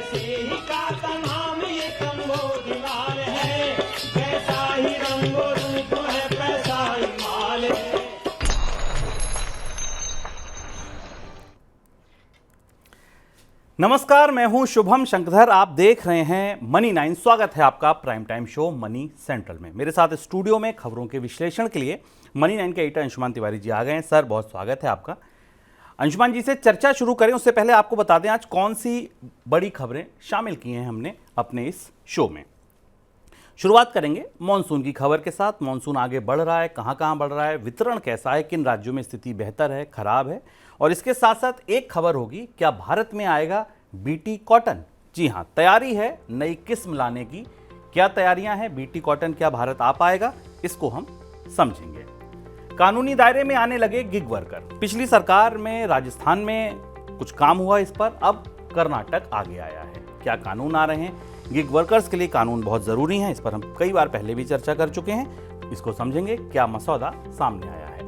ही का नाम ये कंबोधिलाल है, जैसा ही रंगो रूप है पैसा ही माल है। नमस्कार, मैं हूं शुभम शंकरधर। आप देख रहे हैं मनी 9। स्वागत है आपका prime time show money central में। मेरे साथ स्टूडियो में खबरों के विश्लेषण के लिए मनी 9 के एडिटर अंशुमान तिवारी जी आ गए हैं। सर, बहुत स्वागत है आपका। अंशुमान जी से चर्चा शुरू करें उससे पहले आपको बता दें आज कौन सी बड़ी खबरें शामिल की हैं हमने अपने इस शो में। शुरुआत करेंगे मॉनसून की खबर के साथ। मॉनसून आगे बढ़ रहा है, कहां कहां बढ़ रहा है, वितरण कैसा है, किन राज्यों में स्थिति बेहतर है, खराब है, और इसके साथ साथ एक खबर होगी, क्या भारत में आएगा बीटी कॉटन। जी हां, तैयारी है नई किस्म लाने की। क्या तैयारियां हैं, बीटी कॉटन क्या भारत आ पाएगा, इसको हम समझेंगे। कानूनी दायरे में आने लगे गिग वर्कर। पिछली सरकार में राजस्थान में कुछ काम हुआ इस पर, अब कर्नाटक आगे आया है। क्या कानून आ रहे हैं गिग वर्कर्स के लिए? कानून बहुत जरूरी है, इस पर हम कई बार पहले भी चर्चा कर चुके हैं, इसको समझेंगे। क्या मसौदा सामने आया है?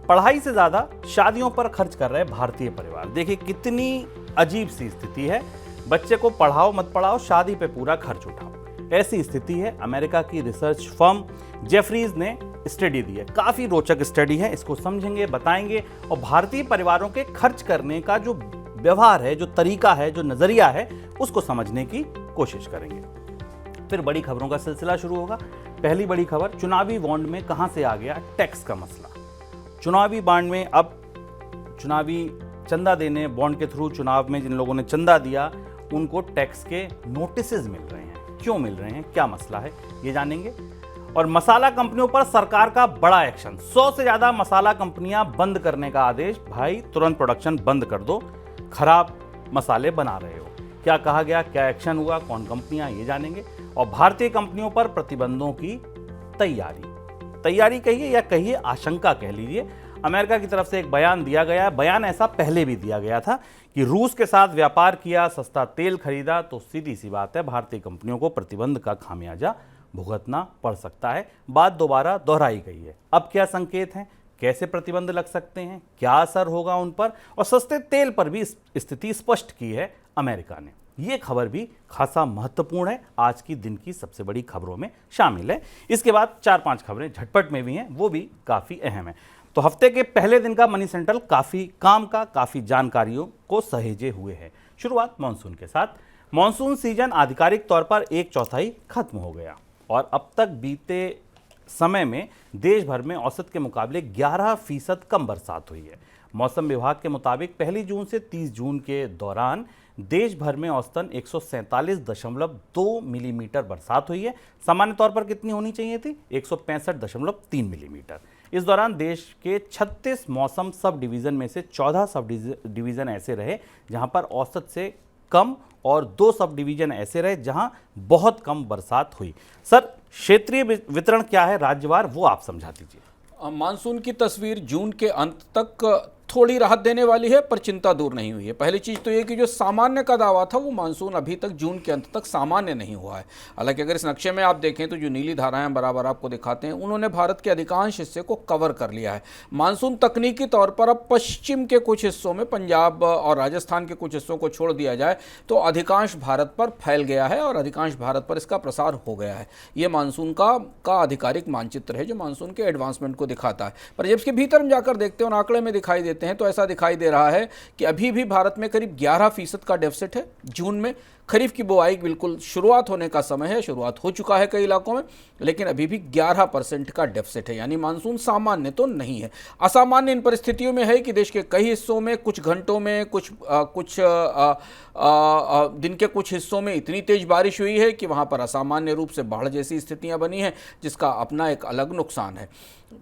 पढ़ाई से ज्यादा शादियों पर खर्च कर रहे भारतीय परिवार। देखिए कितनी अजीब सी स्थिति है। बच्चे को पढ़ाओ मत पढ़ाओ, शादी पे पूरा खर्च उठाओ, ऐसी स्थिति है। अमेरिका की रिसर्च फर्म जेफरीज ने स्टडी दी है, काफी रोचक स्टडी है, इसको समझेंगे, बताएंगे, और भारतीय परिवारों के खर्च करने का जो व्यवहार है, जो तरीका है, जो नजरिया है, उसको समझने की कोशिश करेंगे। फिर बड़ी खबरों का सिलसिला शुरू होगा। पहली बड़ी खबर, चुनावी बॉन्ड में कहां से आ गया टैक्स का मसला। चुनावी बॉन्ड में अब चुनावी चंदा देने, बॉन्ड के थ्रू चुनाव में जिन लोगों ने चंदा दिया उनको टैक्स के नोटिसेज मिल रहे हैं। क्यों मिल रहे हैं, क्या मसला है, ये जानेंगे। और मसाला कंपनियों पर सरकार का बड़ा एक्शन। 100 से ज्यादा मसाला कंपनियां बंद करने का आदेश। भाई तुरंत प्रोडक्शन बंद कर दो, खराब मसाले बना रहे हो। क्या कहा गया, क्या एक्शन हुआ, कौन कंपनियां, ये जानेंगे। और भारतीय कंपनियों पर प्रतिबंधों की तैयारी कहिए या कहिए आशंका कह लीजिए। अमेरिका की तरफ से एक बयान दिया गया। बयान ऐसा पहले भी दिया गया था कि रूस के साथ व्यापार किया, सस्ता तेल खरीदा, तो सीधी सी बात है भारतीय कंपनियों को प्रतिबंध का खामियाजा भुगतना पड़ सकता है। बात दोबारा दोहराई गई है। अब क्या संकेत हैं, कैसे प्रतिबंध लग सकते हैं, क्या असर होगा उन पर, और सस्ते तेल पर भी स्थिति स्पष्ट की है अमेरिका ने। ये खबर भी खासा महत्वपूर्ण है, आज की दिन की सबसे बड़ी खबरों में शामिल है। इसके बाद 4-5 खबरें झटपट में भी हैं, वो भी काफ़ी अहम है। तो हफ्ते के पहले दिन का मनी सेंट्रल काफ़ी काम का, काफ़ी जानकारियों को सहेजे हुए है। शुरुआत मॉनसून के साथ। मॉनसून सीजन आधिकारिक तौर पर 1/4 खत्म हो गया और अब तक बीते समय में देश भर में औसत के मुकाबले 11% कम बरसात हुई है। मौसम विभाग के मुताबिक 1 जून से 30 जून के दौरान देश भर में औसतन 147.2 मिलीमीटर बरसात हुई है। सामान्य तौर पर कितनी होनी चाहिए थी? 165.3 मिलीमीटर। इस दौरान देश के 36 मौसम सब डिवीज़न में से 14 सब डिवीज़न ऐसे रहे जहां पर औसत से कम, और 2 सब डिवीज़न ऐसे रहे जहां बहुत कम बरसात हुई। सर, क्षेत्रीय वितरण क्या है राज्यवार, वो आप समझा दीजिए। मानसून की तस्वीर जून के अंत तक थोड़ी राहत देने वाली है, पर चिंता दूर नहीं हुई है। पहली चीज़ तो ये कि जो सामान्य का दावा था वो मानसून अभी तक जून के अंत तक सामान्य नहीं हुआ है। हालांकि अगर इस नक्शे में आप देखें तो जो नीली धाराएं बराबर आपको दिखाते हैं, उन्होंने भारत के अधिकांश हिस्से को कवर कर लिया है। मानसून तकनीकी तौर पर अब पश्चिम के कुछ हिस्सों में, पंजाब और राजस्थान के कुछ हिस्सों को छोड़ दिया जाए तो अधिकांश भारत पर फैल गया है और अधिकांश भारत पर इसका प्रसार हो गया है। ये मानसून का आधिकारिक मानचित्र है जो मानसून के एडवांसमेंट को दिखाता है। पर जब इसके भीतर हम जाकर देखते हैं और आंकड़े में दिखाई देते हैं तो ऐसा दिखाई दे रहा है कि अभी भी भारत में करीब 11% का डेफिसिट है। जून में खरीफ की बुआई बिल्कुल शुरुआत होने का समय है, शुरुआत हो चुका है कई इलाकों में, लेकिन अभी भी 11% का डेफिसिट है। यानी मानसून सामान्य तो नहीं है। असामान्य इन परिस्थितियों में है कि देश के कई हिस्सों में कुछ घंटों में, कुछ दिन के कुछ हिस्सों में इतनी तेज बारिश हुई है कि वहां पर असामान्य रूप से बाढ़ जैसी स्थितियां बनी हैं, जिसका अपना एक अलग नुकसान है।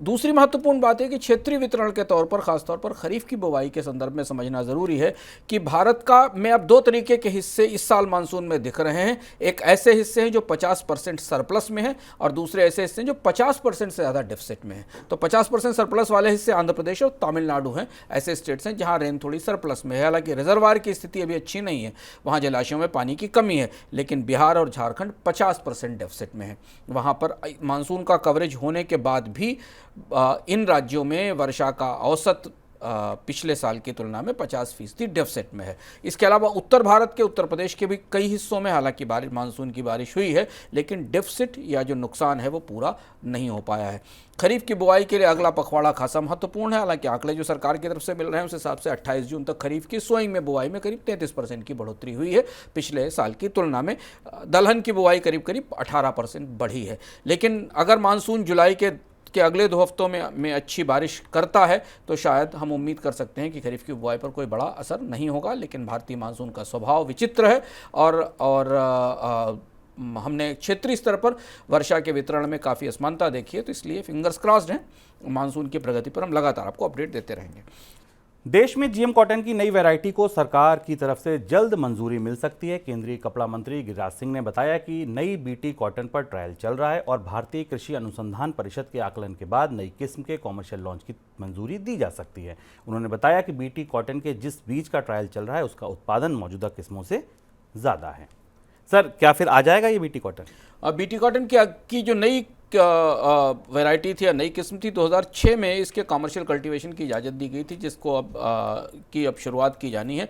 दूसरी महत्वपूर्ण बात है कि क्षेत्रीय वितरण के तौर पर, खासतौर पर खरीफ की बुवाई के संदर्भ में समझना जरूरी है कि भारत का में अब 2 तरीके के हिस्से इस साल मानसून में दिख रहे हैं। एक ऐसे हिस्से हैं जो 50% सरप्लस में है और दूसरे ऐसे हिस्से हैं जो 50% से ज़्यादा डेफिसिट में है। तो 50% सरप्लस वाले हिस्से आंध्र प्रदेश और तमिलनाडु हैं, ऐसे स्टेट्स हैं जहां रेन थोड़ी सरप्लस में है। हालांकि रिजर्वायर की स्थिति अभी अच्छी नहीं है, वहां जलाशयों में पानी की कमी है, लेकिन बिहार और झारखंड 50% डेफिसिट में है। वहां पर मानसून का कवरेज होने के बाद भी इन राज्यों में वर्षा का औसत पिछले साल की तुलना में 50% डेफिसिट में है। इसके अलावा उत्तर भारत के, उत्तर प्रदेश के भी कई हिस्सों में हालांकि बारिश, मानसून की बारिश हुई है, लेकिन डेफिसिट या जो नुकसान है वो पूरा नहीं हो पाया है। खरीफ की बुआई के लिए अगला पखवाड़ा खासा महत्वपूर्ण है। हालांकि आंकड़े जो सरकार की तरफ से मिल रहे हैं उस हिसाब से 28 जून तक खरीफ की सोइंग में बुआई में करीब 33% की बढ़ोतरी हुई है पिछले साल की तुलना में। दलहन की बुआई करीब करीब 18% बढ़ी है। लेकिन अगर मानसून जुलाई के अगले 2 हफ्तों में अच्छी बारिश करता है तो शायद हम उम्मीद कर सकते हैं कि खरीफ की बुआई पर कोई बड़ा असर नहीं होगा। लेकिन भारतीय मानसून का स्वभाव विचित्र है और हमने क्षेत्रीय स्तर पर वर्षा के वितरण में काफ़ी असमानता देखी है, तो इसलिए फिंगर्स क्रॉस्ड हैं। मानसून की प्रगति पर हम लगातार आपको अपडेट देते रहेंगे। देश में जीएम कॉटन की नई वैरायटी को सरकार की तरफ से जल्द मंजूरी मिल सकती है। केंद्रीय कपड़ा मंत्री गिरिराज सिंह ने बताया कि नई बीटी कॉटन पर ट्रायल चल रहा है और भारतीय कृषि अनुसंधान परिषद के आकलन के बाद नई किस्म के कॉमर्शियल लॉन्च की मंजूरी दी जा सकती है। उन्होंने बताया कि बीटी कॉटन के जिस बीज का ट्रायल चल रहा है उसका उत्पादन मौजूदा किस्मों से ज़्यादा है। सर, क्या फिर आ जाएगा ये बीटी कॉटन? बीटी कॉटन की जो नई वैरायटी थी या नई किस्म थी, 2006 में इसके कमर्शियल कल्टीवेशन की इजाज़त दी गई थी, जिसको अब शुरुआत की जानी है।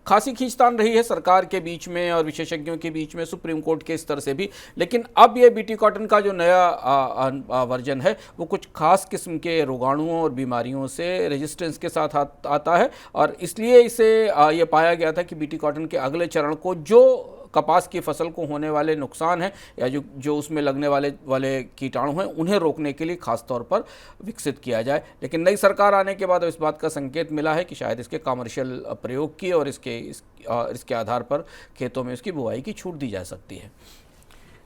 खासी खींचतान रही है सरकार के बीच में और विशेषज्ञों के बीच में, सुप्रीम कोर्ट के स्तर से भी। लेकिन अब ये बीटी कॉटन का जो नया वर्जन है वो कुछ खास किस्म के रोगाणुओं और बीमारियों से रेजिस्टेंस के साथ आता है और इसलिए इसे ये पाया गया था कि बीटी कॉटन के अगले चरण को जो कपास की फसल को होने वाले नुकसान हैं या जो उसमें लगने वाले कीटाणु हैं उन्हें रोकने के लिए खास तौर पर विकसित किया जाए। लेकिन नई सरकार आने के बाद इस बात का संकेत मिला है कि शायद इसके कमर्शियल प्रयोग की और इसके आधार पर खेतों में इसकी बुआई की छूट दी जा सकती है।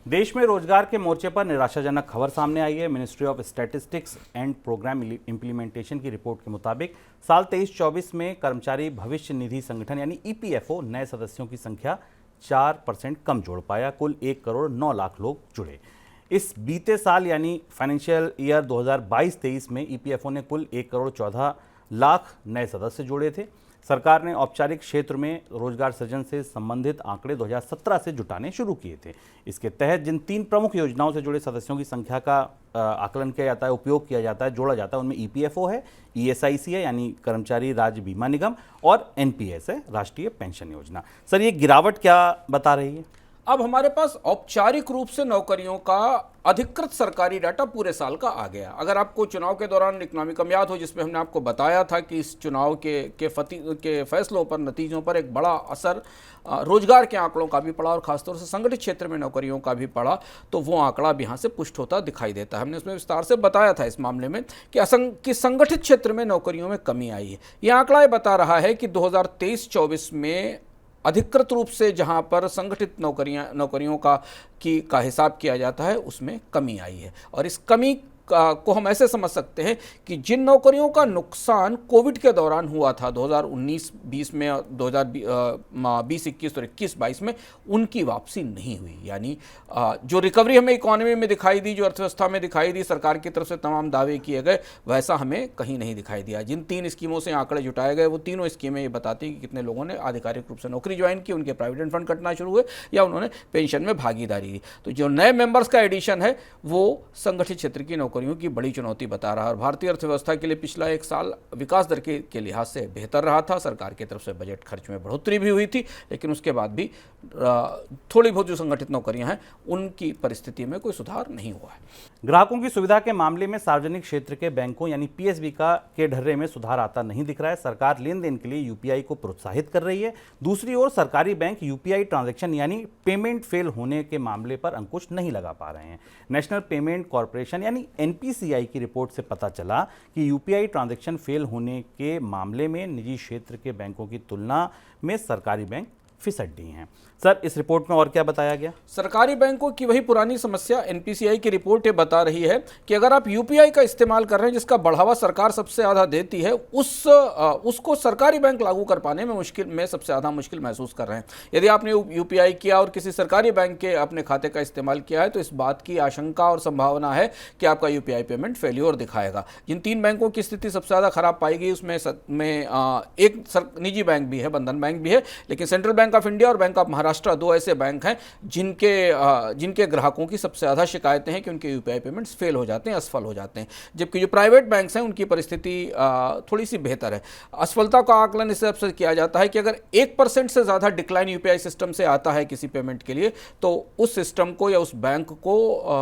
देश में रोजगार के मोर्चे पर निराशाजनक खबर सामने आई है। Ministry of statistics and programme implementation की रिपोर्ट के मुताबिक साल 23-24 में कर्मचारी भविष्य निधि संगठन यानी ईपीएफओ नए सदस्यों की संख्या 4% कम जोड़ पाया। कुल 1 करोड़ 9 लाख लोग जुड़े। इस बीते साल यानी फाइनेंशियल ईयर 2022-23 में ईपीएफओ ने कुल 1 करोड़ 14 लाख नए सदस्य जोड़े थे। सरकार ने औपचारिक क्षेत्र में रोजगार सृजन से संबंधित आंकड़े 2017 से जुटाने शुरू किए थे। इसके तहत जिन 3 प्रमुख योजनाओं से जुड़े सदस्यों की संख्या का आकलन किया जाता है, उपयोग किया जाता है, जोड़ा जाता है, उनमें ईपीएफओ है, ईएसआईसी है यानी कर्मचारी राज्य बीमा निगम और एनपीएस है, राष्ट्रीय पेंशन योजना। सर, ये गिरावट क्या बता रही है? अब हमारे पास औपचारिक रूप से नौकरियों का अधिकृत सरकारी डाटा पूरे साल का आ गया। अगर आपको चुनाव के दौरान इकोनॉमिकम याद हो, जिसमें हमने आपको बताया था कि इस चुनाव के फैसलों पर, नतीजों पर एक बड़ा असर रोजगार के आंकड़ों का भी पड़ा और खासतौर से संगठित क्षेत्र में नौकरियों का भी पड़ा, तो वो आंकड़ा भी यहाँ से पुष्ट होता दिखाई देता है। हमने उसमें विस्तार से बताया था इस मामले में कि संगठित क्षेत्र में नौकरियों में कमी आई है। यह आंकड़ा बता रहा है कि 2023-24 में अधिकृत रूप से जहां पर संगठित नौकरियों का हिसाब किया जाता है उसमें कमी आई है। और इस कमी को हम ऐसे समझ सकते हैं कि जिन नौकरियों का नुकसान कोविड के दौरान हुआ था 2019-20 में, 2020-21 और 21-22 में, उनकी वापसी नहीं हुई। यानी जो रिकवरी हमें इकोनॉमी में दिखाई दी, जो अर्थव्यवस्था में दिखाई दी, सरकार की तरफ से तमाम दावे किए गए, वैसा हमें कहीं नहीं दिखाई दिया। जिन 3 स्कीमों से आंकड़े जुटाए गए वो तीनों स्कीमें ये बताती हैं कि कितने लोगों ने आधिकारिक रूप से नौकरी ज्वाइन की, उनके प्रोविडेंट फंड कटना शुरू हुए या उन्होंने पेंशन में भागीदारी दी। तो जो नए मेंबर्स का एडिशन है वो संगठित क्षेत्र की नौकरियों की बड़ी चुनौती बता रहा है। और भारतीय अर्थव्यवस्था के लिए पिछला 1 साल विकास दर के लिहाज से बेहतर रहा था। सरकार की तरफ से बजट खर्च में बढ़ोतरी भी हुई थी, लेकिन उसके बाद भी थोड़ी बहुत जो संगठित नौकरियां हैं उनकी परिस्थिति में कोई सुधार नहीं हुआ है। ग्राहकों की सुविधा के मामले में सार्वजनिक क्षेत्र के बैंकों यानी पीएसबी के ढर्रे में सुधार आता नहीं दिख रहा है। सरकार लेन देन के लिए यूपीआई को प्रोत्साहित कर रही है। दूसरी ओर सरकारी बैंक यूपीआई ट्रांजैक्शन यानी पेमेंट फेल होने के मामले पर अंकुश नहीं लगा पा रहे हैं। नेशनल पेमेंट कॉरपोरेशन यानी एनपीसीआई की रिपोर्ट से पता चला कि यूपीआई ट्रांजैक्शन फेल होने के मामले में निजी क्षेत्र के बैंकों की तुलना में सरकारी बैंक फिसड्डी हैं। सर, इस रिपोर्ट में और क्या बताया गया? सरकारी बैंकों की वही पुरानी समस्या एनपीसीआई की रिपोर्ट ये बता रही है कि अगर आप यूपीआई का इस्तेमाल कर रहे हैं, जिसका बढ़ावा सरकार सबसे ज़्यादा देती है, उसको सरकारी बैंक लागू कर पाने में सबसे ज़्यादा मुश्किल महसूस कर रहे हैं। यदि आपने यूपीआई किया और किसी सरकारी बैंक के अपने खाते का इस्तेमाल किया है तो इस बात की आशंका और संभावना है कि आपका यूपीआई पेमेंट फेल्योर दिखाएगा। जिन 3 बैंकों की स्थिति सबसे ज़्यादा खराब पाई गई उसमें एक निजी बैंक भी है, बंधन बैंक भी है, लेकिन central bank bank of India और बैंक ऑफ महाराष्ट्र दो ऐसे बैंक हैं जिनके ग्राहकों की सबसे ज़्यादा शिकायतें हैं कि उनके यूपीआई पेमेंट्स फेल हो जाते हैं, असफल हो जाते हैं। जबकि जो प्राइवेट बैंक्स हैं उनकी परिस्थिति थोड़ी सी बेहतर है। असफलता का आकलन इस हिसाब से किया जाता है कि अगर 1% से ज़्यादा डिक्लाइन यूपीआई सिस्टम से आता है किसी पेमेंट के लिए, तो उस सिस्टम को या उस बैंक को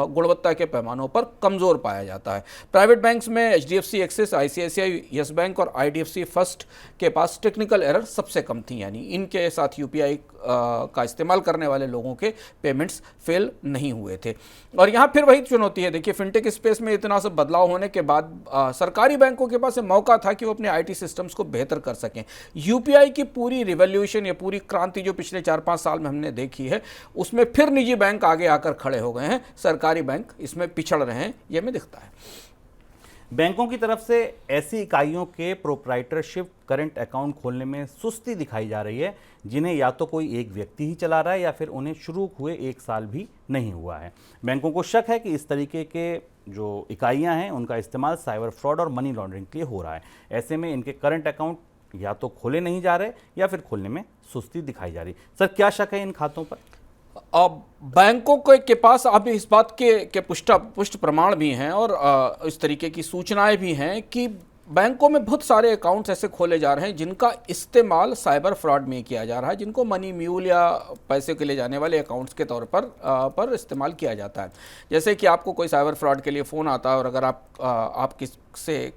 गुणवत्ता के पैमानों पर कमज़ोर पाया जाता है। प्राइवेट बैंक्स में HDFC axis, ICICI, yes bank और आईडीएफसी फर्स्ट के पास टेक्निकल एरर सबसे कम थी, यानी इनके साथ यूपीआई का इस्तेमाल करने वाले लोगों के पेमेंट्स फेल नहीं हुए थे। और यहाँ फिर वही चुनौती है, देखिए फिनटेक स्पेस में इतना सब बदलाव होने के बाद सरकारी बैंकों के पास मौका था कि वो अपने आईटी सिस्टम्स को बेहतर कर सकें। यूपीआई की पूरी रिवॉल्यूशन या पूरी क्रांति जो पिछले 4-5 साल में हमने देखी है, उसमें फिर निजी बैंक आगे आकर खड़े हो गए हैं, सरकारी बैंक इसमें पिछड़ रहे हैं, ये हमें दिखता है। बैंकों की तरफ से ऐसी इकाइयों के प्रोप्राइटरशिप करंट अकाउंट खोलने में सुस्ती दिखाई जा रही है जिन्हें या तो कोई एक व्यक्ति ही चला रहा है या फिर उन्हें शुरू हुए 1 साल भी नहीं हुआ है। बैंकों को शक है कि इस तरीके के जो इकाइयां हैं उनका इस्तेमाल साइबर फ्रॉड और मनी लॉन्ड्रिंग के लिए हो रहा है। ऐसे में इनके करंट अकाउंट या तो खोले नहीं जा रहे या फिर खोलने में सुस्ती दिखाई जा रही। सर, क्या शक है इन खातों पर? अब बैंकों के पास अब इस बात के पुष्ट प्रमाण भी हैं और इस तरीके की सूचनाएं भी हैं कि बैंकों में बहुत सारे अकाउंट्स ऐसे खोले जा रहे हैं जिनका इस्तेमाल साइबर फ्रॉड में किया जा रहा है, जिनको मनी म्यूल या पैसे के ले जाने वाले अकाउंट्स के तौर पर इस्तेमाल किया जाता है। जैसे कि आपको कोई साइबर फ्रॉड के लिए फ़ोन आता है और अगर आप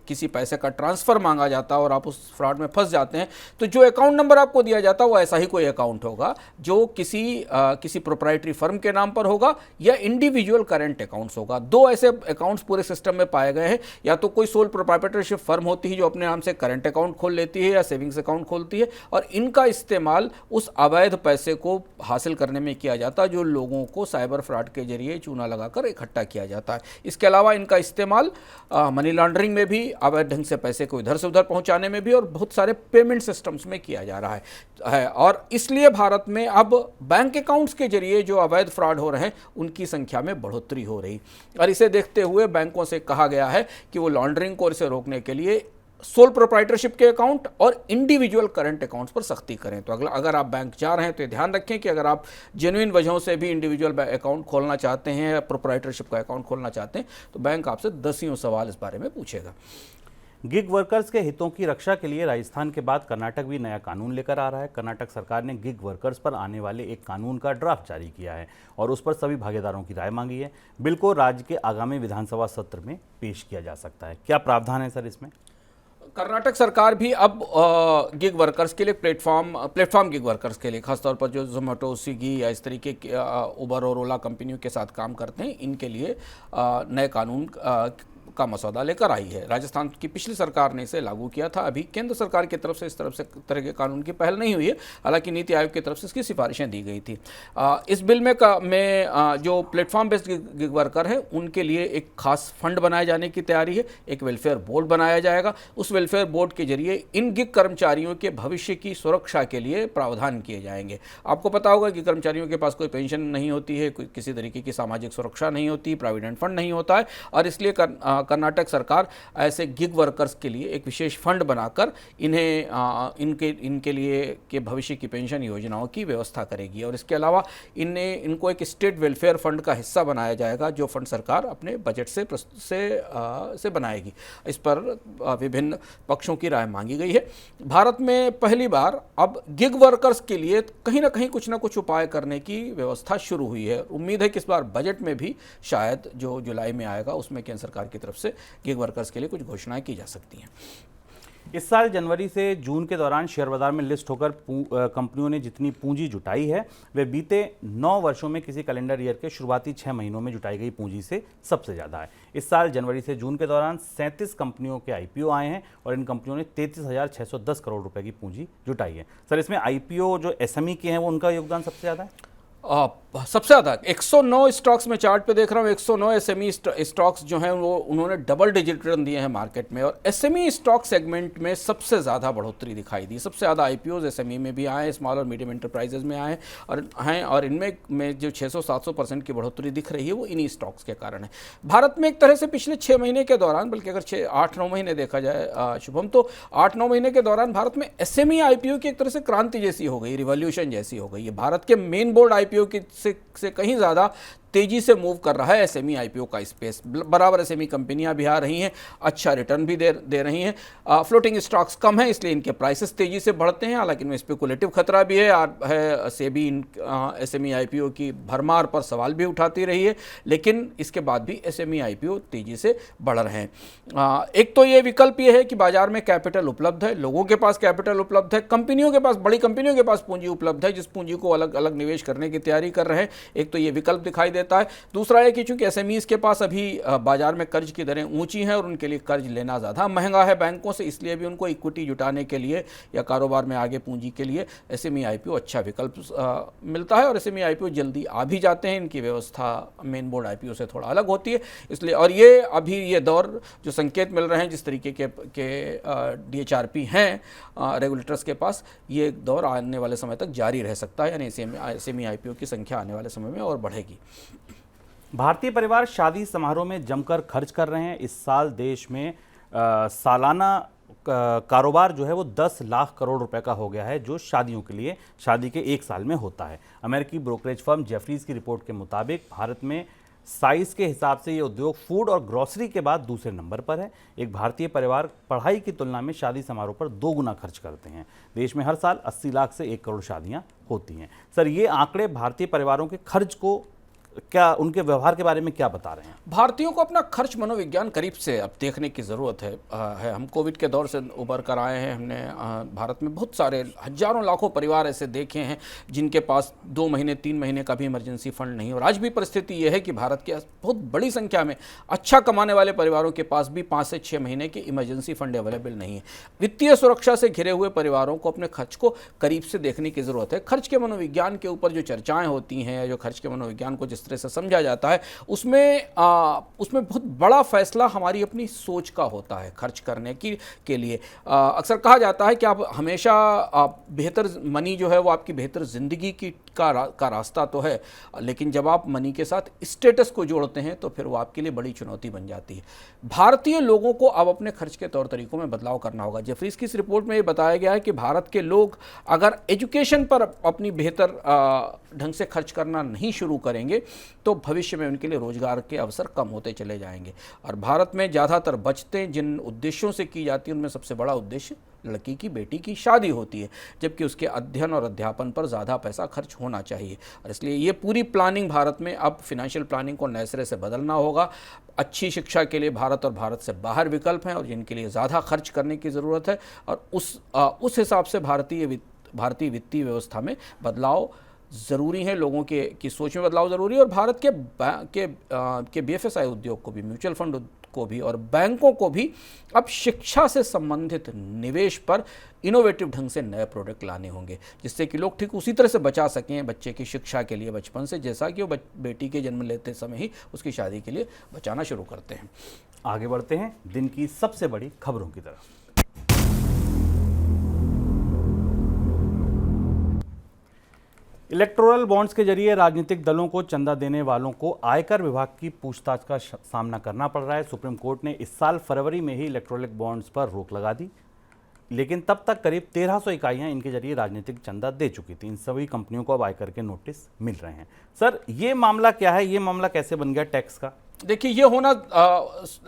किसी पैसे का ट्रांसफ़र मांगा जाता है और आप उस फ्रॉड में फंस जाते हैं, तो जो अकाउंट नंबर आपको दिया जाता है वो ऐसा ही कोई अकाउंट होगा जो किसी प्रोप्राइटरी फर्म के नाम पर होगा या इंडिविजुअल करंट अकाउंट्स होगा। 2 ऐसे अकाउंट्स पूरे सिस्टम में पाए गए हैं। या तो कोई सोल प्रोप्राइटरशिप फर्म होती है जो अपने नाम से करंट अकाउंट खोल लेती है या सेविंग्स अकाउंट खोलती है और इनका इस्तेमाल उस अवैध पैसे को हासिल करने में किया जाता है जो लोगों को साइबर फ्रॉड के जरिए चूना लगाकर इकट्ठा किया जाता है। इसके अलावा इनका इस्तेमाल मनी लॉन्ड्रिंग में भी, अवैध ढंग से पैसे को इधर से उधर पहुंचाने में भी और बहुत सारे पेमेंट सिस्टम्स में किया जा रहा है। और इसलिए भारत में अब बैंक अकाउंट्स के जरिए जो अवैध फ्रॉड हो रहे हैं उनकी संख्या में बढ़ोतरी हो रही। और इसे देखते हुए बैंकों से कहा गया है कि वो लॉन्ड्रिंग को इसे रोकने के लिए सोल प्रोप्राइटरशिप के अकाउंट और इंडिविजुअल करंट अकाउंट्स पर सख्ती करें। तो अगर आप बैंक जा रहे हैं तो ध्यान रखें कि अगर आप जेन्युइन वजहों से भी इंडिविजुअल अकाउंट खोलना चाहते हैं या प्रोप्राइटरशिप का अकाउंट खोलना चाहते हैं तो बैंक आपसे दसियों सवाल इस बारे में पूछेगा। गिग वर्कर्स के हितों की रक्षा के लिए राजस्थान के बाद कर्नाटक भी नया कानून लेकर आ रहा है। कर्नाटक सरकार ने गिग वर्कर्स पर आने वाले एक कानून का ड्राफ्ट जारी किया है और उस पर सभी भागीदारों की राय मांगी है। बिल को राज्य के आगामी विधानसभा सत्र में पेश किया जा सकता है। क्या प्रावधान है सर इसमें? कर्नाटक सरकार भी अब गिग वर्कर्स के लिए प्लेटफॉर्म गिग वर्कर्स के लिए, खासतौर पर जो जोमेटो, स्विगी या इस तरीके के उबर और ओला कंपनियों के साथ काम करते हैं, इनके लिए नए कानून का मसौदा लेकर आई है। राजस्थान की पिछली सरकार ने इसे लागू किया था। अभी केंद्र सरकार की तरफ से इस तरह के कानून की पहल नहीं हुई है, हालांकि नीति आयोग की तरफ से इसकी सिफारिशें दी गई थी। इस बिल में जो प्लेटफॉर्म बेस्ड गिग वर्कर है उनके लिए एक खास फंड बनाए जाने की तैयारी है। एक वेलफेयर बोर्ड बनाया जाएगा। उस वेलफेयर बोर्ड के जरिए इन गिग कर्मचारियों के भविष्य की सुरक्षा के लिए प्रावधान किए जाएंगे। आपको पता होगा कि कर्मचारियों के पास कोई पेंशन नहीं होती है, किसी तरीके की सामाजिक सुरक्षा नहीं होती, प्रोविडेंट फंड नहीं होता है और इसलिए कर्नाटक सरकार ऐसे गिग वर्कर्स के लिए एक विशेष फंड बनाकर इनके लिए के भविष्य की पेंशन योजनाओं की व्यवस्था करेगी। और इसके अलावा इनको एक स्टेट वेलफेयर फंड का हिस्सा बनाया जाएगा जो फंड सरकार अपने बजट से बनाएगी। इस पर विभिन्न पक्षों की राय मांगी गई है। भारत में पहली बार अब गिग वर्कर्स के लिए कहीं ना कुछ उपाय करने की व्यवस्था शुरू हुई है। उम्मीद है कि इस बार बजट में भी शायद जो जुलाई में आएगा उसमें केंद्र सरकार की तरफ से गिग वर्कर्स के लिए कुछ घोषणाएं की जा सकती हैं। इस साल जनवरी से जून के दौरान शेयर बाजार में लिस्ट होकर कंपनियों ने जितनी पूंजी जुटाई है वे बीते 9 वर्षों में किसी कैलेंडर ईयर के शुरुआती 6 महीनों में जुटाई गई पूंजी से सबसे ज़्यादा है। इस साल जनवरी से जून के दौरान 37 कंपनियों के आईपीओ आए हैं और इन कंपनियों ने 33,610 करोड़ रुपए की पूंजी जुटाई है। सर, इसमें आईपीओ जो एसएमई के हैं वो उनका योगदान सबसे ज़्यादा है? सबसे ज़्यादा 109 स्टॉक्स में चार्ट पे देख रहा हूँ, 109 एसएमई स्टॉक्स जो हैं वो उन्होंने डबल डिजिट रिटर्न दिए हैं मार्केट में, और एसएमई स्टॉक सेगमेंट में सबसे ज़्यादा बढ़ोतरी दिखाई दी। सबसे ज़्यादा आईपीओज एसएमई में भी आए, स्मॉल और मीडियम एंटरप्राइजेज में आए और इनमें जो 600-700% की बढ़ोतरी दिख रही है वो इन्हीं स्टॉक्स के कारण है। भारत में एक तरह से पिछले 6 महीने के दौरान, बल्कि अगर 8-9 महीने देखा जाए शुभम, तो 8-9 महीने के दौरान भारत में एसएमई आईपीओ की एक तरह से क्रांति जैसी हो गई, रिवॉल्यूशन जैसी हो गई है। भारत के मेन बोर्ड आईपीओ से कहीं ज़्यादा तेजी से मूव कर रहा है एसएमई आईपीओ का स्पेस। बराबर एसएमई कंपनियां भी आ रही हैं, अच्छा रिटर्न भी दे रही हैं। फ्लोटिंग स्टॉक्स कम है, इसलिए इनके प्राइसेस तेजी से बढ़ते हैं, हालांकि इनमें स्पेकुलेटिव खतरा भी है। सेबी एसएमई आईपीओ की भरमार पर सवाल भी उठाती रही है, लेकिन इसके बाद भी एसएमई आईपीओ तेजी से बढ़ रहे हैं। एक तो ये विकल्प ये है कि बाजार में कैपिटल उपलब्ध है, लोगों के पास कैपिटल उपलब्ध है, कंपनियों के पास, बड़ी कंपनियों के पास पूंजी उपलब्ध है, जिस पूंजी को अलग अलग निवेश करने की तैयारी कर रहे हैं। एक तो ये विकल्प दिखाई देता है। दूसरा है कि चूंकि एसएमईज के पास अभी बाजार में कर्ज की दरें ऊंची हैं और उनके लिए कर्ज लेना ज़्यादा महंगा है बैंकों से, इसलिए भी उनको इक्विटी जुटाने के लिए या कारोबार में आगे पूंजी के लिए एसएमई आईपीओ अच्छा विकल्प मिलता है। और एसएमई आईपीओ जल्दी आ भी जाते हैं, इनकी व्यवस्था मेन बोर्ड आईपीओ से थोड़ा अलग होती है, इसलिए। और ये अभी ये दौर जो संकेत मिल रहे हैं, जिस तरीके के DHRP हैं रेगुलेटर्स के पास, ये दौर आने वाले समय तक जारी रह सकता है, यानी एसएमई आईपीओ की संख्या आने वाले समय में और बढ़ेगी। भारतीय परिवार शादी समारोह में जमकर खर्च कर रहे हैं। इस साल देश में सालाना कारोबार जो है वो 10 लाख करोड़ रुपए का हो गया है, जो शादियों के लिए शादी के एक साल में होता है। अमेरिकी ब्रोकरेज फर्म जेफरीज की रिपोर्ट के मुताबिक भारत में साइज के हिसाब से ये उद्योग फूड और ग्रोसरी के बाद दूसरे नंबर पर है। एक भारतीय परिवार पढ़ाई की तुलना में शादी समारोह पर 2 गुना खर्च करते हैं। देश में हर साल 80 लाख से 1 करोड़ शादियां होती हैं। सर, ये आंकड़े भारतीय परिवारों के खर्च को, क्या उनके व्यवहार के बारे में क्या बता रहे हैं? भारतीयों को अपना खर्च मनोविज्ञान करीब से अब देखने की ज़रूरत है। हम कोविड के दौर से उबर कर आए हैं। हमने भारत में बहुत सारे हजारों लाखों परिवार ऐसे देखे हैं जिनके पास 2 महीने 3 महीने का भी इमरजेंसी फंड नहीं। और आज भी परिस्थिति यह है कि भारत के बहुत बड़ी संख्या में अच्छा कमाने वाले परिवारों के पास भी 5 से 6 महीने के इमरजेंसी फंड अवेलेबल नहीं है। वित्तीय सुरक्षा से घिरे हुए परिवारों को अपने खर्च को करीब से देखने की ज़रूरत है। खर्च के मनोविज्ञान के ऊपर जो चर्चाएँ होती हैं, जो खर्च के मनोविज्ञान को जिस तरह से समझा जाता है, उसमें बहुत बड़ा फैसला हमारी अपनी सोच का होता है खर्च करने के लिए। अक्सर कहा जाता है कि आप हमेशा बेहतर मनी जो है वो आपकी बेहतर ज़िंदगी का रास्ता तो है, लेकिन जब आप मनी के साथ स्टेटस को जोड़ते हैं तो फिर वो आपके लिए बड़ी चुनौती बन जाती है। भारतीय लोगों को अब अपने खर्च के तौर तरीकों में बदलाव करना होगा। जेफरीज की इस रिपोर्ट में ये बताया गया है कि भारत के लोग अगर एजुकेशन पर अपनी बेहतर ढंग से खर्च करना नहीं शुरू करेंगे तो भविष्य में उनके लिए रोजगार के अवसर कम होते चले जाएंगे। और भारत में ज़्यादातर बचतें जिन उद्देश्यों से की जाती हैं उनमें सबसे बड़ा उद्देश्य लड़की की, बेटी की शादी होती है, जबकि उसके अध्ययन और अध्यापन पर ज़्यादा पैसा खर्च होना चाहिए। और इसलिए ये पूरी प्लानिंग भारत में अब फिनेंशियल प्लानिंग को नए सिरे से बदलना होगा। अच्छी शिक्षा के लिए भारत और भारत से बाहर विकल्प हैं और जिनके लिए ज़्यादा खर्च करने की ज़रूरत है, और उस हिसाब से भारतीय वित्तीय व्यवस्था में बदलाव ज़रूरी है। लोगों की सोच में बदलाव ज़रूरी है। और भारत के BFSI उद्योग को भी, म्यूचुअल फंड को भी और बैंकों को भी अब शिक्षा से संबंधित निवेश पर इनोवेटिव ढंग से नए प्रोडक्ट लाने होंगे, जिससे कि लोग ठीक उसी तरह से बचा सकें बच्चे की शिक्षा के लिए बचपन से, जैसा कि वो बेटी के जन्म लेते समय ही उसकी शादी के लिए बचाना शुरू करते हैं। आगे बढ़ते हैं दिन की सबसे बड़ी खबरों की तरफ। इलेक्टोरल बॉन्ड्स के जरिए राजनीतिक दलों को चंदा देने वालों को आयकर विभाग की पूछताछ का सामना करना पड़ रहा है। सुप्रीम कोर्ट ने इस साल फरवरी में ही इलेक्टोरल बॉन्ड्स पर रोक लगा दी, लेकिन तब तक करीब 1300 इकाइयां इनके जरिए राजनीतिक चंदा दे चुकी थी। इन सभी कंपनियों को अब आयकर के नोटिस मिल रहे हैं। सर, ये मामला क्या है? ये मामला कैसे बन गया टैक्स का? देखिए, ये होना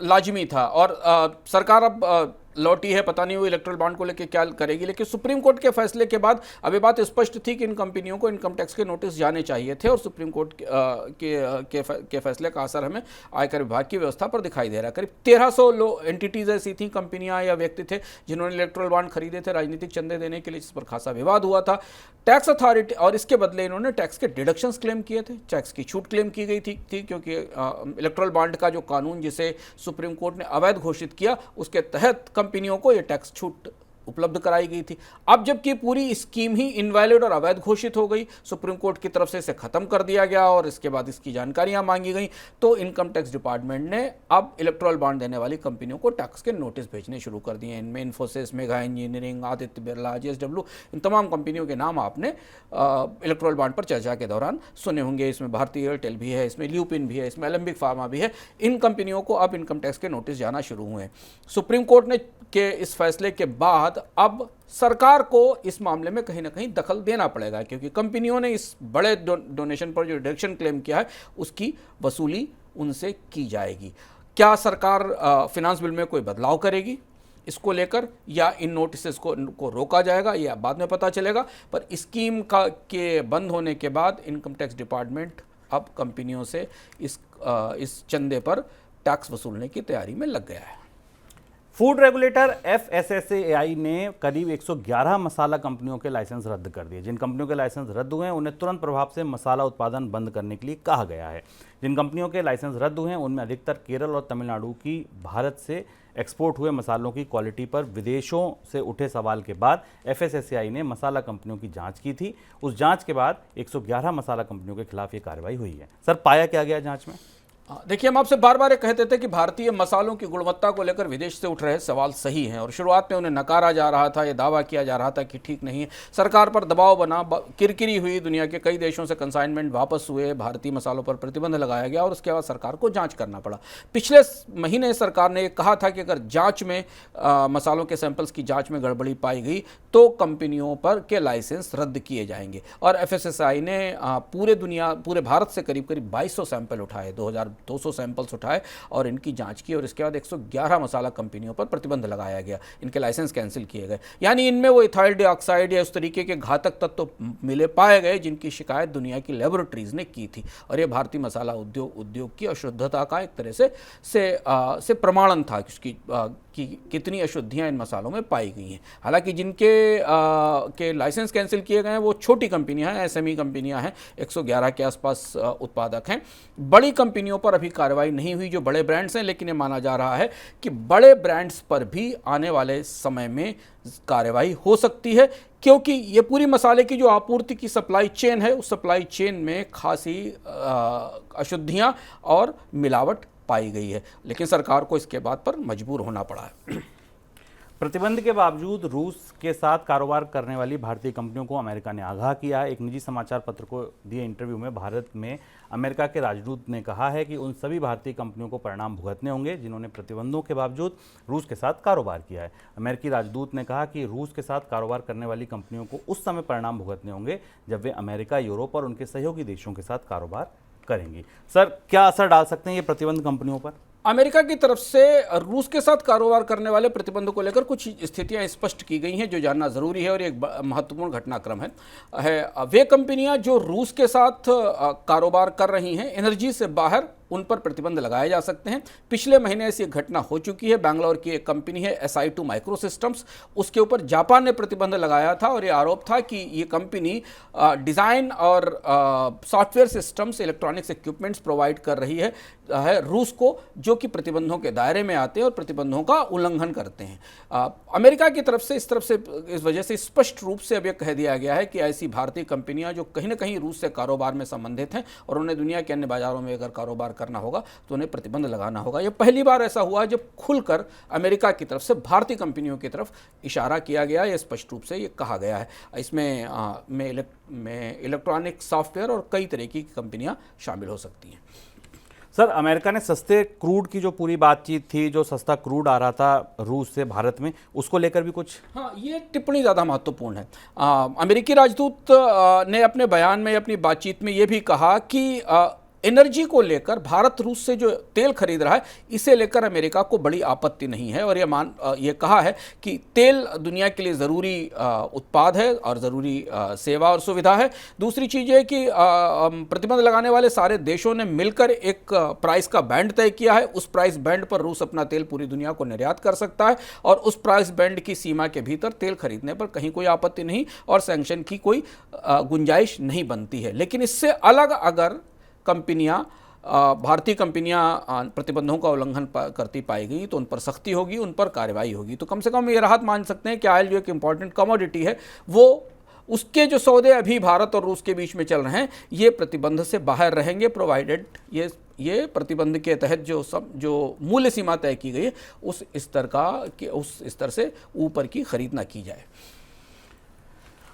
लाजिमी था और सरकार अब लौटी है, पता नहीं वो इलेक्ट्रल बॉन्ड को लेकर क्या करेगी। लेकिन सुप्रीम कोर्ट के फैसले के बाद अब ये बात स्पष्ट थी कि इन कंपनियों को इनकम टैक्स के नोटिस जाने चाहिए थे, और सुप्रीम कोर्ट के फैसले का असर हमें आयकर विभाग की व्यवस्था पर दिखाई दे रहा है। करीब 1300 एंटिटीज ऐसी थी, कंपनियां या व्यक्ति थे जिन्होंने इलेक्ट्रल बॉन्ड खरीदे थे राजनीतिक चंदे देने के लिए, जिस पर खासा विवाद हुआ था। टैक्स अथॉरिटी, और इसके बदले इन्होंने टैक्स के डिडक्शंस क्लेम किए थे, टैक्स की छूट क्लेम की गई थी क्योंकि इलेक्ट्रल बॉन्ड का जो कानून जिसे सुप्रीम कोर्ट ने अवैध घोषित किया, उसके तहत कंपनियों को ये टैक्स छूट उपलब्ध कराई गई थी। अब जबकि पूरी स्कीम ही इनवैलिड और अवैध घोषित हो गई, सुप्रीम कोर्ट की तरफ से इसे खत्म कर दिया गया और इसके बाद इसकी जानकारियां मांगी गई, तो इनकम टैक्स डिपार्टमेंट ने अब इलेक्टोरल बॉन्ड देने वाली कंपनियों को टैक्स के नोटिस भेजने शुरू कर दिए हैं। इनमें Infosys, mega engineering, Aditya Birla, JSW, इन तमाम कंपनियों के नाम आपने इलेक्टोरल बॉन्ड पर चर्चा के दौरान सुने होंगे। इसमें भारतीय एयरटेल भी है, इसमें ल्यूपिन भी है, इसमें एलेम्बिक फार्मा भी है। इन कंपनियों को अब इनकम टैक्स के नोटिस जाना शुरू हुए हैं। सुप्रीम कोर्ट ने के इस फैसले के बाद अब सरकार को इस मामले में कहीं ना कहीं दखल देना पड़ेगा, क्योंकि कंपनियों ने इस बड़े डोनेशन पर जो डिडक्शन क्लेम किया है उसकी वसूली उनसे की जाएगी। क्या सरकार फिनांस बिल में कोई बदलाव करेगी इसको लेकर, या इन नोटिस को रोका जाएगा, या बाद में पता चलेगा। पर स्कीम के बंद होने के बाद इनकम टैक्स डिपार्टमेंट अब कंपनियों से इस चंदे पर टैक्स वसूलने की तैयारी में लग गया है। फूड रेगुलेटर FSSAI ने करीब 111 मसाला कंपनियों के लाइसेंस रद्द कर दिए। जिन कंपनियों के लाइसेंस रद्द हुए हैं उन्हें तुरंत प्रभाव से मसाला उत्पादन बंद करने के लिए कहा गया है। जिन कंपनियों के लाइसेंस रद्द हुए हैं उनमें अधिकतर केरल और तमिलनाडु की भारत से एक्सपोर्ट हुए मसालों की क्वालिटी पर विदेशों से उठे सवाल के बाद FSSAI ने मसाला कंपनियों की जांच की थी। उस जांच के बाद 111 मसाला कंपनियों के खिलाफ ये कार्रवाई हुई है। सर, पाया क्या गया जांच में? देखिए, हम आपसे बार बार ये कहते थे कि भारतीय मसालों की गुणवत्ता को लेकर विदेश से उठ रहे सवाल सही हैं, और शुरुआत में उन्हें नकारा जा रहा था, ये दावा किया जा रहा था कि ठीक नहीं है। सरकार पर दबाव बना, किरकिरी हुई, दुनिया के कई देशों से कंसाइनमेंट वापस हुए, भारतीय मसालों पर प्रतिबंध लगाया गया और उसके बाद सरकार को जांच करना पड़ा। पिछले महीने सरकार ने कहा था कि अगर जांच में मसालों के सैंपल्स की जांच में गड़बड़ी पाई गई तो कंपनियों पर के लाइसेंस रद्द किए जाएंगे। और FSSAI ने पूरे भारत से करीब 2200 सैंपल उठाए, 2200 सैंपल्स उठाए और इनकी जांच की, और इसके बाद 111 मसाला कंपनियों पर प्रतिबंध लगाया गया, इनके लाइसेंस कैंसिल किए गए। यानी इनमें वो इथाइल डाइऑक्साइड या उस तरीके के घातक तत्व मिले पाए गए जिनकी शिकायत दुनिया की लेबोरेटरीज ने की थी, और ये भारतीय मसाला उद्योग की अशुद्धता का एक तरह से प्रमाणन था कि कितनी अशुद्धियां इन मसालों में पाई गई हैं। हालांकि के लाइसेंस कैंसिल किए गए हैं वो छोटी कंपनियां हैं, SME कंपनियां हैं, 111 के आसपास उत्पादक हैं। बड़ी कंपनियों पर अभी कार्रवाई नहीं हुई जो बड़े ब्रांड्स हैं, लेकिन ये माना जा रहा है कि बड़े ब्रांड्स पर भी आने वाले समय में कार्रवाई हो सकती है, क्योंकि ये पूरी मसाले की जो आपूर्ति की सप्लाई चेन है, उस सप्लाई चेन में खासी अशुद्धियां और मिलावट पाई गई है। लेकिन सरकार को इसके बात पर मजबूर होना पड़ा है। प्रतिबंध के बावजूद रूस के साथ कारोबार करने वाली भारतीय कंपनियों को अमेरिका ने आगाह किया है। एक निजी समाचार पत्र को दिए इंटरव्यू में भारत में अमेरिका के राजदूत ने कहा है कि उन सभी भारतीय कंपनियों को परिणाम भुगतने होंगे जिन्होंने प्रतिबंधों के बावजूद रूस के साथ कारोबार किया है। अमेरिकी राजदूत ने कहा कि रूस के साथ कारोबार करने वाली कंपनियों को उस समय परिणाम भुगतने होंगे जब वे अमेरिका, यूरोप और उनके सहयोगी देशों के साथ कारोबार करेंगी। सर, क्या असर डाल सकते हैं ये प्रतिबंध कंपनियों पर? अमेरिका की तरफ से रूस के साथ कारोबार करने वाले प्रतिबंध को लेकर कुछ स्थितियां स्पष्ट की गई हैं जो जानना जरूरी है, और एक महत्वपूर्ण घटनाक्रम है। वे कंपनियां जो रूस के साथ कारोबार कर रही हैं एनर्जी से बाहर, उन पर प्रतिबंध लगाए जा सकते हैं। पिछले महीने ऐसी घटना हो चुकी है। बैंगलोर की एक कंपनी है SI2 माइक्रो सिस्टम्स, उसके ऊपर जापान ने प्रतिबंध लगाया था और ये आरोप था कि ये कंपनी डिज़ाइन और software systems, electronics equipments provide कर रही है रूस को, जो कि प्रतिबंधों के दायरे में आते हैं और प्रतिबंधों का उल्लंघन करते हैं। अमेरिका की तरफ से इस वजह से स्पष्ट रूप से अब यह कह दिया गया है कि ऐसी भारतीय कंपनियां जो कहीं ना कहीं रूस से कारोबार में संबंधित हैं और उन्हें दुनिया के अन्य बाजारों में अगर कारोबार करना होगा तो उन्हें प्रतिबंध लगाना होगा। यह पहली बार ऐसा हुआ जब खुलकर अमेरिका की तरफ से भारतीय कंपनियों की तरफ इशारा किया गया, यह स्पष्ट रूप से ये कहा गया है। इसमें इलेक्ट्रॉनिक, सॉफ्टवेयर और कई तरह की कंपनियां शामिल हो सकती हैं। सर, अमेरिका ने सस्ते क्रूड की जो पूरी बातचीत थी, जो सस्ता क्रूड आ रहा था रूस से भारत में, उसको लेकर भी कुछ? हाँ, ये टिप्पणी ज़्यादा महत्वपूर्ण है। अमेरिकी राजदूत ने अपने बयान में, अपनी बातचीत में ये भी कहा कि एनर्जी को लेकर भारत रूस से जो तेल खरीद रहा है, इसे लेकर अमेरिका को बड़ी आपत्ति नहीं है, और ये कहा है कि तेल दुनिया के लिए ज़रूरी उत्पाद है और ज़रूरी सेवा और सुविधा है। दूसरी चीज़ ये कि प्रतिबंध लगाने वाले सारे देशों ने मिलकर एक प्राइस का बैंड तय किया है। उस प्राइस बैंड पर रूस अपना तेल पूरी दुनिया को निर्यात कर सकता है, और उस प्राइस बैंड की सीमा के भीतर तेल खरीदने पर कहीं कोई आपत्ति नहीं और सैंक्शन की कोई गुंजाइश नहीं बनती है। लेकिन इससे अलग अगर कंपनियां भारतीय कंपनियां प्रतिबंधों का उल्लंघन करती पाई गई तो उन पर सख्ती होगी, उन पर कार्रवाई होगी। तो कम से कम ये राहत मान सकते हैं कि ऑयल जो एक इम्पॉर्टेंट कमोडिटी है, वो उसके जो सौदे अभी भारत और रूस के बीच में चल रहे हैं ये प्रतिबंध से बाहर रहेंगे, प्रोवाइडेड ये प्रतिबंध के तहत जो मूल्य सीमा तय की गई है उस स्तर से ऊपर की खरीद ना की जाए।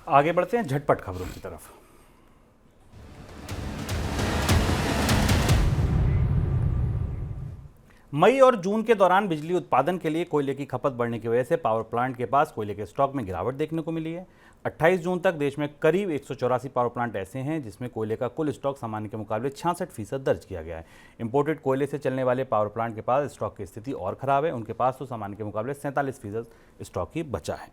आगे बढ़ते हैं झटपट खबरों की तरफ। मई और जून के दौरान बिजली उत्पादन के लिए कोयले की खपत बढ़ने की वजह से पावर प्लांट के पास कोयले के स्टॉक में गिरावट देखने को मिली है। 28 जून तक देश में करीब 184 पावर प्लांट ऐसे हैं जिसमें कोयले का कुल स्टॉक सामान्य के मुकाबले 66% दर्ज किया गया है। इंपोर्टेड कोयले से चलने वाले पावर प्लांट के पास स्टॉक की स्थिति और खराब है, उनके पास तो सामान्य के मुकाबले 47% स्टॉक ही बचा है।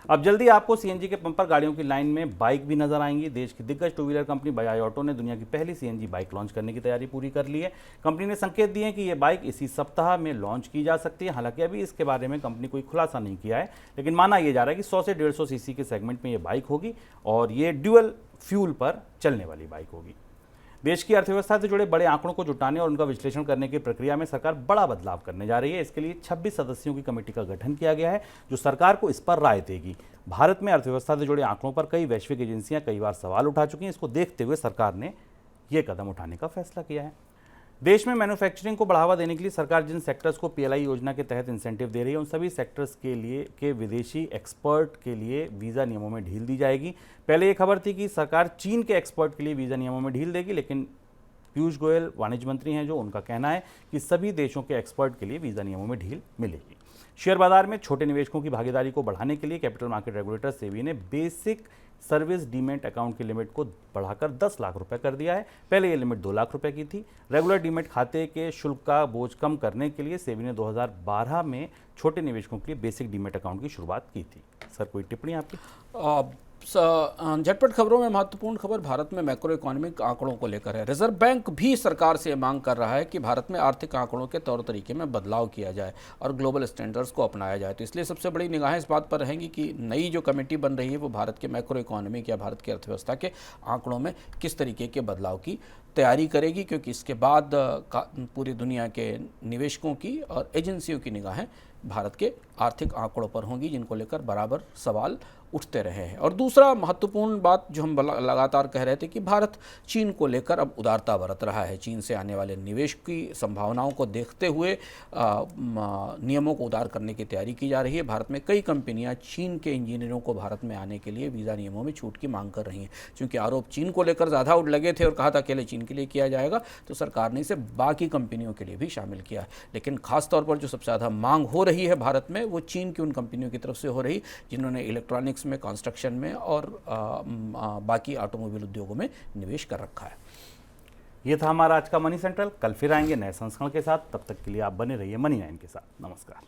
अब जल्दी आपको सीएनजी के पंप पर गाड़ियों की लाइन में बाइक भी नजर आएंगी। देश की दिग्गज two wheeler company Bajaj auto ने दुनिया की पहली सीएनजी बाइक लॉन्च करने की तैयारी पूरी कर ली है। कंपनी ने संकेत दिए हैं कि यह बाइक इसी सप्ताह में लॉन्च की जा सकती है। हालांकि अभी इसके बारे में कंपनी कोई खुलासा नहीं किया है, लेकिन माना यह जा रहा है कि 100 से 150 सीसी के सेगमेंट में यह बाइक होगी और ये ड्यूअल फ्यूल पर चलने वाली बाइक होगी। देश की अर्थव्यवस्था से जुड़े बड़े आंकड़ों को जुटाने और उनका विश्लेषण करने की प्रक्रिया में सरकार बड़ा बदलाव करने जा रही है। इसके लिए 26 सदस्यों की कमेटी का गठन किया गया है जो सरकार को इस पर राय देगी। भारत में अर्थव्यवस्था से जुड़े आंकड़ों पर कई वैश्विक एजेंसियां कई बार सवाल उठा चुकी हैं। इसको देखते हुए सरकार ने यह कदम उठाने का फैसला किया है। देश में मैन्युफैक्चरिंग को बढ़ावा देने के लिए सरकार जिन सेक्टर्स को पीएलआई योजना के तहत इंसेंटिव दे रही है उन सभी सेक्टर्स के विदेशी एक्सपर्ट के लिए वीज़ा नियमों में ढील दी जाएगी। पहले ये खबर थी कि सरकार चीन के एक्सपर्ट के लिए वीज़ा नियमों में ढील देगी, लेकिन पीयूष गोयल वाणिज्य मंत्री हैं जो उनका कहना है कि सभी देशों के एक्सपर्ट के लिए वीज़ा नियमों में ढील मिलेगी। शेयर बाजार में छोटे निवेशकों की भागीदारी को बढ़ाने के लिए कैपिटल मार्केट रेगुलेटर सेबी ने बेसिक सर्विस डीमेट अकाउंट की लिमिट को बढ़ाकर 10 लाख रुपए कर दिया है। पहले ये लिमिट 2 लाख रुपए की थी। रेगुलर डीमेट खाते के शुल्क का बोझ कम करने के लिए सेबी ने 2012 में छोटे निवेशकों के लिए बेसिक डीमेट अकाउंट की शुरुआत की थी। सर, कोई टिप्पणी आपकी? झटपट खबरों में महत्वपूर्ण खबर भारत में मैक्रो इकोनॉमिक आंकड़ों को लेकर है। रिजर्व बैंक भी सरकार से मांग कर रहा है कि भारत में आर्थिक आंकड़ों के तौर तरीके में बदलाव किया जाए और ग्लोबल स्टैंडर्ड्स को अपनाया जाए। तो इसलिए सबसे बड़ी निगाहें इस बात पर रहेंगी कि नई जो कमेटी बन रही है वो भारत के मैक्रो इकोनॉमिक या भारत की अर्थव्यवस्था के आंकड़ों में किस तरीके के बदलाव की तैयारी करेगी, क्योंकि इसके बाद पूरी दुनिया के निवेशकों की और एजेंसियों की निगाहें भारत के आर्थिक आंकड़ों पर होंगी जिनको लेकर बराबर सवाल उठते रहे हैं। और दूसरा महत्वपूर्ण बात जो हम लगातार कह रहे थे कि भारत चीन को लेकर अब उदारता बरत रहा है। चीन से आने वाले निवेश की संभावनाओं को देखते हुए नियमों को उदार करने की तैयारी की जा रही है। भारत में कई कंपनियां चीन के इंजीनियरों को भारत में आने के लिए वीज़ा नियमों में छूट की मांग कर रही हैं। चूँकि आरोप चीन को लेकर ज़्यादा लगे थे और कहा था अकेले चीन के लिए किया जाएगा, तो सरकार ने इसे बाकी कंपनियों के लिए भी शामिल किया। लेकिन खासतौर पर जो सबसे ज़्यादा मांग हो रही है भारत में वो चीन की उन कंपनियों की तरफ से हो रही जिन्होंने इलेक्ट्रॉनिक्स में, कंस्ट्रक्शन में और बाकी ऑटोमोबाइल उद्योगों में निवेश कर रखा है। ये था हमारा आज का मनी सेंट्रल। कल फिर आएंगे नए संस्करण के साथ। तब तक के लिए आप बने रहिए मनी 9 के साथ। नमस्कार।